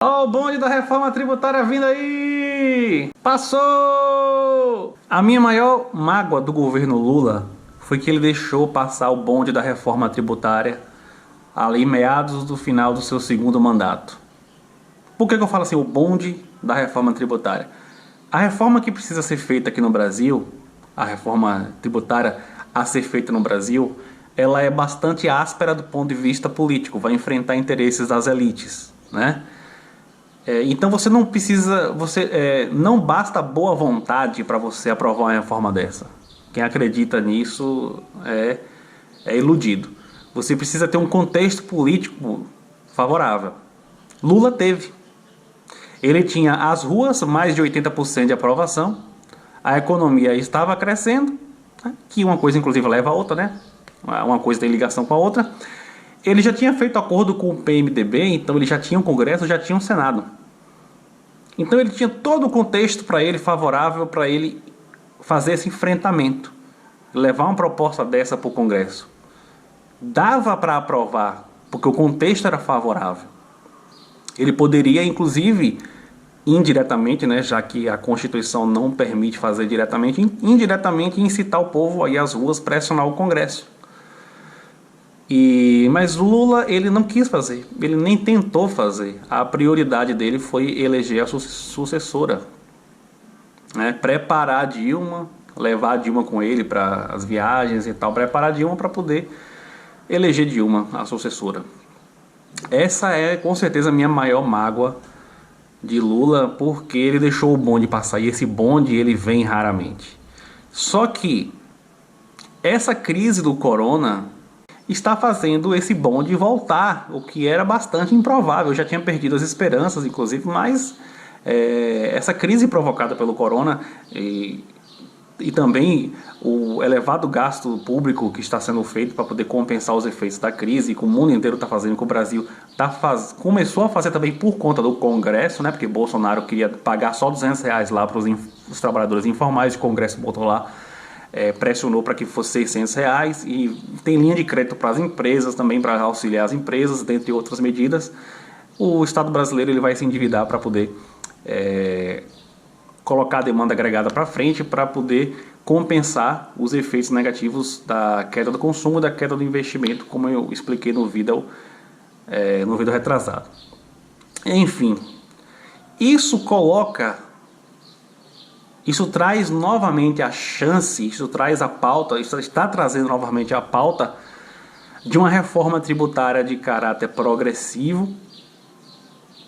Ó, o bonde da reforma tributária vindo aí! Passou! A minha maior mágoa do governo Lula foi que ele deixou passar o bonde da reforma tributária ali meados do final do seu segundo mandato. Por que eu falo assim, o bonde da reforma tributária? A reforma que precisa ser feita aqui no Brasil, a reforma tributária a ser feita no Brasil, ela é bastante áspera do ponto de vista político, vai enfrentar interesses das elites, né? Então você não precisa, não basta boa vontade para você aprovar uma reforma dessa. Quem acredita nisso é iludido. Você precisa ter um contexto político favorável. Lula teve. Ele tinha as ruas, mais de 80% de aprovação, a economia estava crescendo, né? Que uma coisa inclusive leva a outra, né? Uma coisa tem ligação com a outra. Ele já tinha feito acordo com o PMDB, então ele já tinha um Congresso, já tinha um Senado. Então ele tinha todo o contexto para ele favorável para ele fazer esse enfrentamento, levar uma proposta dessa para o Congresso. Dava para aprovar, porque o contexto era favorável. Ele poderia, inclusive, indiretamente, né, já que a Constituição não permite fazer diretamente, indiretamente incitar o povo a ir às ruas, pressionar o Congresso. Mas Lula, ele não quis fazer, ele nem tentou fazer. A prioridade dele foi eleger a sucessora, né? Preparar a Dilma, levar a Dilma com ele para as viagens e tal, preparar a Dilma para poder eleger Dilma, a sucessora. Essa é com certeza a minha maior mágoa de Lula, porque ele deixou o bonde passar, e esse bonde ele vem raramente. Só que essa crise do corona está fazendo esse bonde voltar, o que era bastante improvável. Eu já tinha perdido as esperanças, inclusive, mas essa crise provocada pelo corona e também o elevado gasto público que está sendo feito para poder compensar os efeitos da crise, que o mundo inteiro está fazendo, que o Brasil começou a fazer também por conta do Congresso, né? Porque Bolsonaro queria pagar só R$200 lá para os trabalhadores informais, o Congresso botou lá, pressionou para que fosse R$600, e tem linha de crédito para as empresas também, para auxiliar as empresas, dentre outras medidas. O Estado brasileiro ele vai se endividar para poder colocar a demanda agregada para frente, para poder compensar os efeitos negativos da queda do consumo, da queda do investimento, como eu expliquei no vídeo retrasado. Enfim, isso traz novamente a chance, isso traz a pauta, isso está trazendo novamente a pauta de uma reforma tributária de caráter progressivo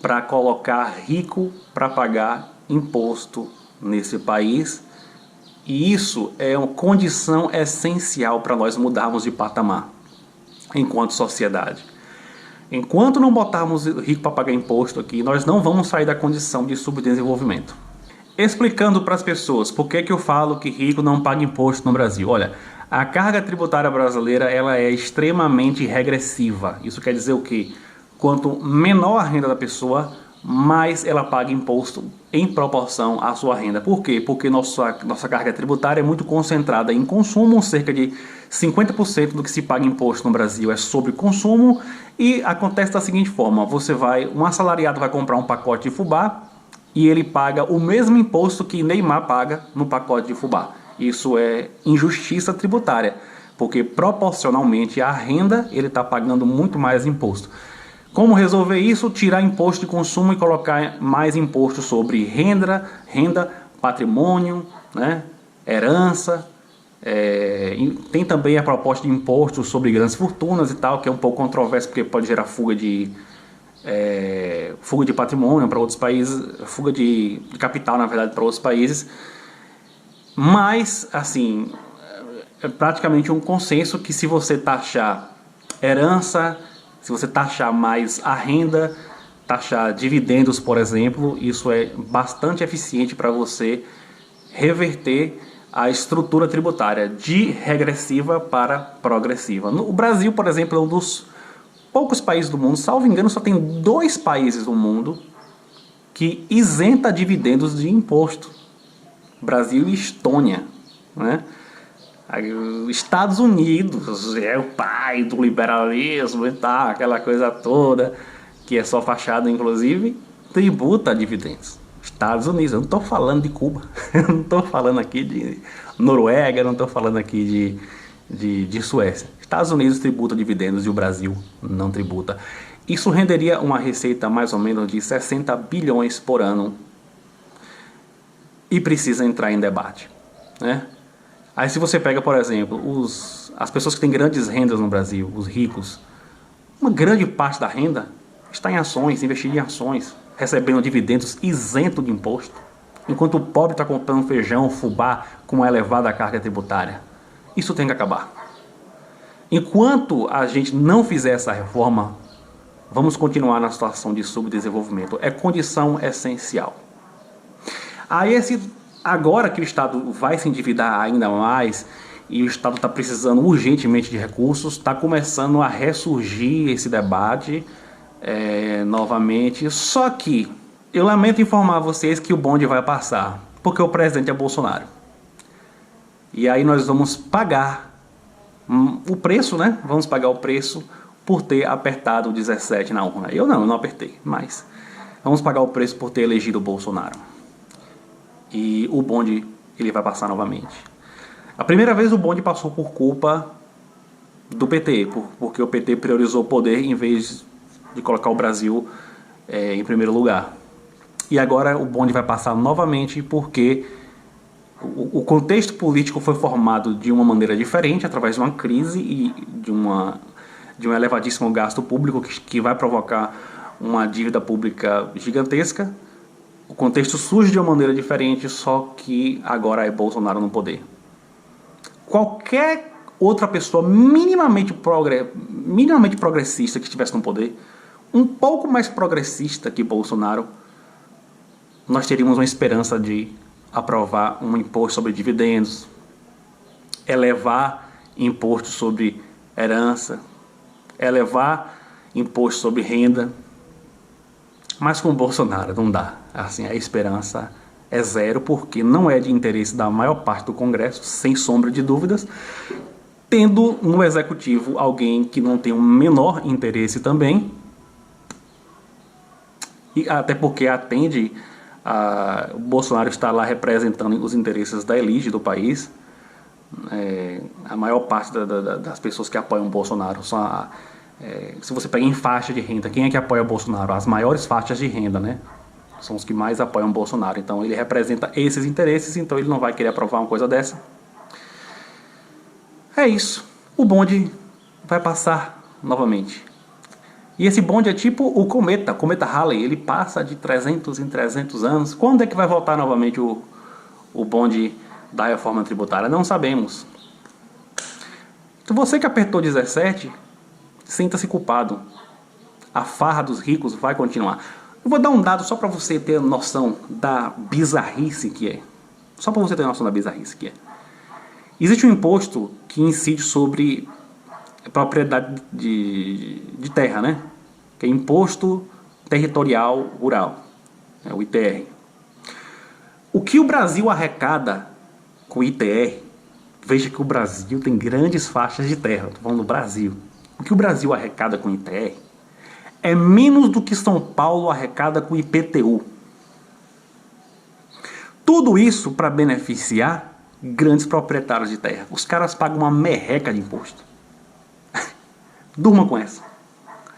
para colocar rico para pagar imposto nesse país. E isso é uma condição essencial para nós mudarmos de patamar enquanto sociedade. Enquanto não botarmos rico para pagar imposto aqui, nós não vamos sair da condição de subdesenvolvimento. Explicando para as pessoas por que eu falo que rico não paga imposto no Brasil. Olha, a carga tributária brasileira ela é extremamente regressiva. Isso quer dizer o quê? Quanto menor a renda da pessoa, mais ela paga imposto em proporção à sua renda. Por quê? Porque nossa carga tributária é muito concentrada em consumo, cerca de 50% do que se paga imposto no Brasil é sobre consumo, e acontece da seguinte forma: um assalariado vai comprar um pacote de fubá e ele paga o mesmo imposto que Neymar paga no pacote de fubá. Isso é injustiça tributária, porque proporcionalmente à renda ele está pagando muito mais imposto. Como resolver isso? Tirar imposto de consumo e colocar mais imposto sobre renda, patrimônio, né? Herança. Tem também a proposta de imposto sobre grandes fortunas e tal, que é um pouco controverso porque pode gerar fuga de patrimônio para outros países, fuga de capital, na verdade, para outros países. Mas, assim, é praticamente um consenso que se você taxar herança, se você taxar mais a renda, taxar dividendos, por exemplo, isso é bastante eficiente para você reverter a estrutura tributária de regressiva para progressiva. O Brasil, por exemplo, é um dos poucos países do mundo, salvo engano, só tem 2 países no mundo que isenta dividendos de imposto: Brasil e Estônia, né? Estados Unidos é o pai do liberalismo e tal, aquela coisa toda, que é só fachada, inclusive. tributa dividendos. Estados Unidos, eu não estou falando de Cuba, eu não estou falando aqui de Noruega, eu não estou falando aqui de Suécia. Estados Unidos tributa dividendos e o Brasil não tributa. Isso renderia uma receita mais ou menos de 60 bilhões por ano e precisa entrar em debate, né? Aí se você pega, por exemplo, as pessoas que têm grandes rendas no Brasil, os ricos, uma grande parte da renda está em ações, investida em ações, recebendo dividendos isento de imposto, enquanto o pobre está comprando feijão, fubá com uma elevada carga tributária. Isso tem que acabar. Enquanto a gente não fizer essa reforma, vamos continuar na situação de subdesenvolvimento. É condição essencial. Aí agora que o Estado vai se endividar ainda mais e o Estado está precisando urgentemente de recursos, está começando a ressurgir esse debate novamente. Só que eu lamento informar vocês que o bonde vai passar, porque o presidente é Bolsonaro. E aí nós vamos pagar o preço, né? Vamos pagar o preço por ter apertado o 17 na urna. Eu não apertei, mas vamos pagar o preço por ter elegido o Bolsonaro. E o bonde, ele vai passar novamente. A primeira vez o bonde passou por culpa do PT, porque o PT priorizou o poder em vez de colocar o Brasil em primeiro lugar. E agora o bonde vai passar novamente porque o contexto político foi formado de uma maneira diferente, através de uma crise e de um elevadíssimo gasto público que vai provocar uma dívida pública gigantesca. O contexto surge de uma maneira diferente, só que agora é Bolsonaro no poder. Qualquer outra pessoa minimamente progressista que estivesse no poder, um pouco mais progressista que Bolsonaro, nós teríamos uma esperança de aprovar um imposto sobre dividendos, elevar imposto sobre herança, elevar imposto sobre renda. Mas com o Bolsonaro não dá. Assim, a esperança é zero, porque não é de interesse da maior parte do Congresso, sem sombra de dúvidas, tendo no Executivo alguém que não tem o menor interesse também, e até porque o Bolsonaro está lá representando os interesses da elite do país. A maior parte das pessoas que apoiam o Bolsonaro são se você pega em faixa de renda, quem é que apoia o Bolsonaro? As maiores faixas de renda, né? São os que mais apoiam o Bolsonaro. Então ele representa esses interesses, então ele não vai querer aprovar uma coisa dessa. É isso. O bonde vai passar novamente. E esse bonde é tipo o cometa Halley. Ele passa de 300 em 300 anos. Quando é que vai voltar novamente o bonde da reforma tributária? Não sabemos. Então você que apertou 17... sinta-se culpado. A farra dos ricos vai continuar. Eu vou dar um dado só para você ter noção da bizarrice que é. Só para você ter noção da bizarrice que é. Existe um imposto que incide sobre propriedade de terra, né? Que é Imposto Territorial Rural, o ITR. O que o Brasil arrecada com o ITR, veja que o Brasil tem grandes faixas de terra, estou falando do Brasil. O que o Brasil arrecada com o ITR é menos do que São Paulo arrecada com o IPTU. Tudo isso para beneficiar grandes proprietários de terra. Os caras pagam uma merreca de imposto. Durma com essa.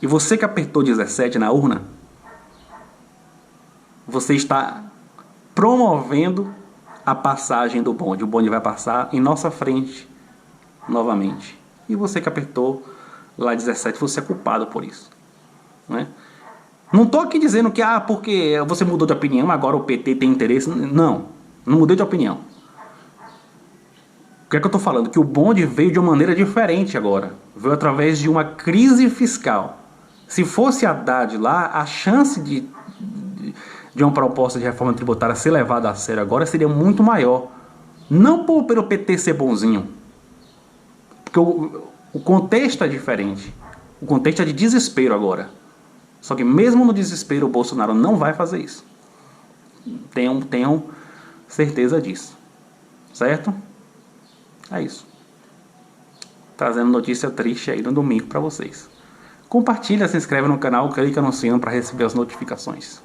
E você que apertou 17 na urna, você está promovendo a passagem do bonde. O bonde vai passar em nossa frente novamente. E você que apertou lá 17, você é culpado por isso, né? Não estou aqui dizendo que porque você mudou de opinião, agora o PT tem interesse. Não mudei de opinião. O que é que eu estou falando? Que o bonde veio de uma maneira diferente agora. Veio através de uma crise fiscal. Se fosse Haddad lá, a chance de uma proposta de reforma tributária ser levada a sério agora seria muito maior. Não pelo PT ser bonzinho, porque o contexto é diferente. O contexto é de desespero agora. Só que mesmo no desespero, o Bolsonaro não vai fazer isso. Tenham certeza disso. Certo? É isso. Trazendo notícia triste aí no domingo para vocês. Compartilha, se inscreve no canal, clica no sino para receber as notificações.